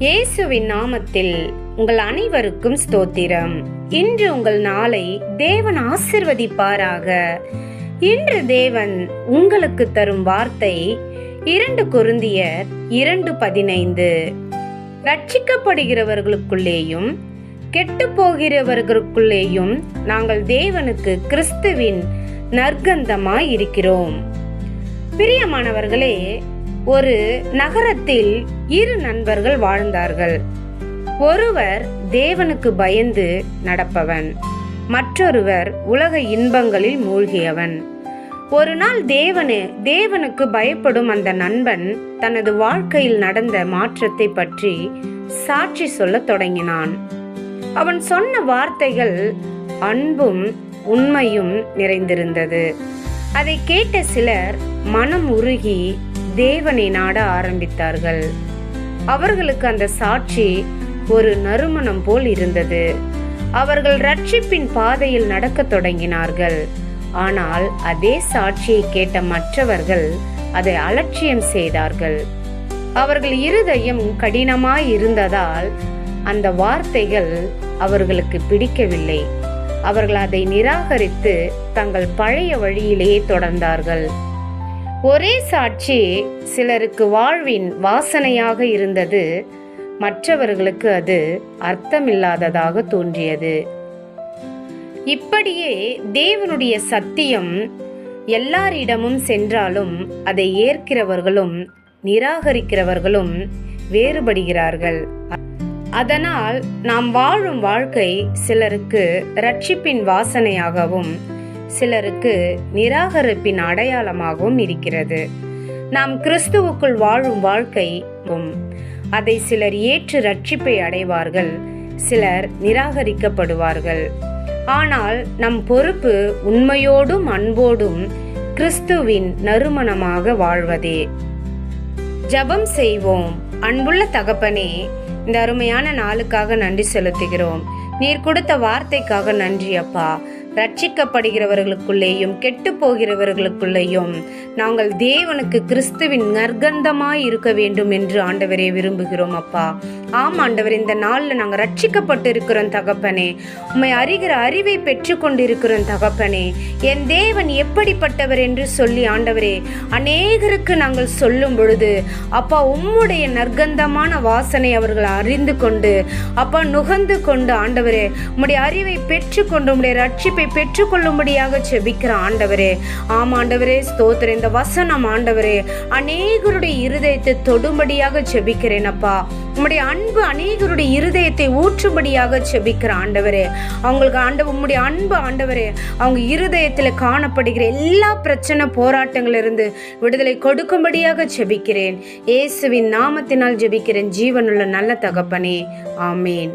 இயேசுவின் நாமத்தில் உங்கள் அனைவருக்கும் ஸ்தோத்திரம். இன்று உங்கள் நாளை தேவன் ஆசீர்வதிப்பாராக. இன்று தேவன் உங்களுக்கு தரும் வார்த்தை 2 கொரிந்தியர் 2:15. ரட்சிக்கப்படுகிறவர்களுக்குள்ளேயும் கெட்டு போகிறவர்களுக்குள்ளேயும் நாங்கள் தேவனுக்கு கிறிஸ்துவின் நற்கந்தமாய் இருக்கிறோம். பிரியமானவர்களே, ஒரு நகரத்தில் 2 நண்பர்கள் வாழ்ந்தார்கள். ஒருவர் தேவனுக்கு பயந்து நடப்பவன், மற்றொருவர் உலக இன்பங்களில் மூழ்கியவன். ஒரு நாள் தேவனுக்கு பயப்படும் அந்த நண்பன் தனது வாழ்க்கையில் நடந்த மாற்றத்தை பற்றி சாட்சி சொல்ல தொடங்கினான். அவன் சொன்ன வார்த்தைகள் அன்பும் உண்மையும் நிறைந்திருந்தது. அதை கேட்ட சிலர் மனம் உருகி தேவனை நாட ஆரம்பித்தார்கள். அவர்களுக்கு அந்த சாட்சி ஒரு நறுமணம் போல் இருந்தது. அவர்கள் ரட்சிப்பின் பாதையில் நடக்க தொடங்கினார்கள். ஆனால் அதே சாட்சியை கேட்ட மற்றவர்கள் அதை அலட்சியம் செய்தார்கள். அவர்கள் இருதயம் கடினமாய் இருந்ததால் அந்த வார்த்தைகள் அவர்களுக்கு பிடிக்கவில்லை. அவர்கள் அதை நிராகரித்து தங்கள் பழைய வழியிலேயே தொடர்ந்தார்கள். ஒரே சாட்சி சிலருக்கு வாழ்வின் வாசனையாக இருந்தது, மற்றவர்களுக்கு அது அர்த்தமில்லாததாக தோன்றியது. இப்படியே தேவனுடைய சத்தியம் எல்லாரிடமும் சென்றாலும் அதை ஏற்கிறவர்களும் நிராகரிக்கிறவர்களும் வேறுபடுகிறார்கள். அதனால் நாம் வாழும் வாழ்க்கை சிலருக்கு ரட்சிப்பின் வாசனையாகவும் சிலருக்கு நிராகரிப்பின் அடையாளமாகவும் இருக்கிறது. நாம் கிறிஸ்துவுக்குள் வாழும் வாழ்க்கை, அதை சிலர் ஏற்று ரட்சிப்பை அடைவார்கள், சிலர் நிராகரிக்கப்படுவார்கள். ஆனால் நம் பொறுப்பு உண்மையோடும் அன்போடும் கிறிஸ்துவின் நறுமணமாக வாழ்வதே. ஜெபம் செய்வோம். அன்புள்ள தகப்பனே, இந்த அருமையான நாளுக்காக நன்றி செலுத்துகிறோம். நீர் கொடுத்த வார்த்தைக்காக நன்றி அப்பா. ரட்சிக்கப்படுகிறவர்களுக்குள்ளேயும் கெட்டு போகிறவர்களுக்குள்ளேயும் நாங்கள் தேவனுக்கு கிறிஸ்துவின் நற்கந்தமாய் இருக்க வேண்டும் என்று ஆண்டவரே விரும்புகிறோம் அப்பா. ஆம் ஆண்டவர், இந்த நாளில் நாங்கள் ரட்சிக்கப்பட்டு இருக்கிறோம் தகப்பனே. உம்மை அறிகிற அறிவை பெற்று கொண்டிருக்கிறோம் தகப்பனே. என் தேவன் எப்படிப்பட்டவர் என்று சொல்லி ஆண்டவரே அநேகருக்கு நாங்கள் சொல்லும் பொழுது அப்பா உம்முடைய நற்கந்தமான வாசனை அவர்கள் அறிந்து கொண்டு அப்பா நுகர்ந்து கொண்டு ஆண்டவரே உம்முடைய அறிவை பெற்றுக்கொண்டு உம்முடைய ரட்சிப்பை பெற்றுக்கொள்ளும்படியாக செபிக்கிற ஆண்டவரே. ஆம் ஆண்டவரே, ஸ்தோத்திரம். இந்த வசனம் ஆண்டவரே அநேகருடைய இருதயத்தை தொடும்படியாக செபிக்கிறேன் அப்பா. உம்முடைய அன்பு அநேகருடைய இருதயத்தை ஊற்றும்படியாக செபிக்கிற ஆண்டவரே. அவங்களுக்கு உம்முடைய அன்பு ஆண்டவரே அவங்க இருதயத்தில் காணப்படுகிற எல்லா பிரச்சனை போராட்டங்களிலிருந்து விடுதலை கொடுக்கும்படியாக செபிக்கிறேன். இயேசுவின் நாமத்தினால் ஜெபிக்கிறேன் ஜீவனுள்ள நல்ல தகப்பனே. ஆமேன்.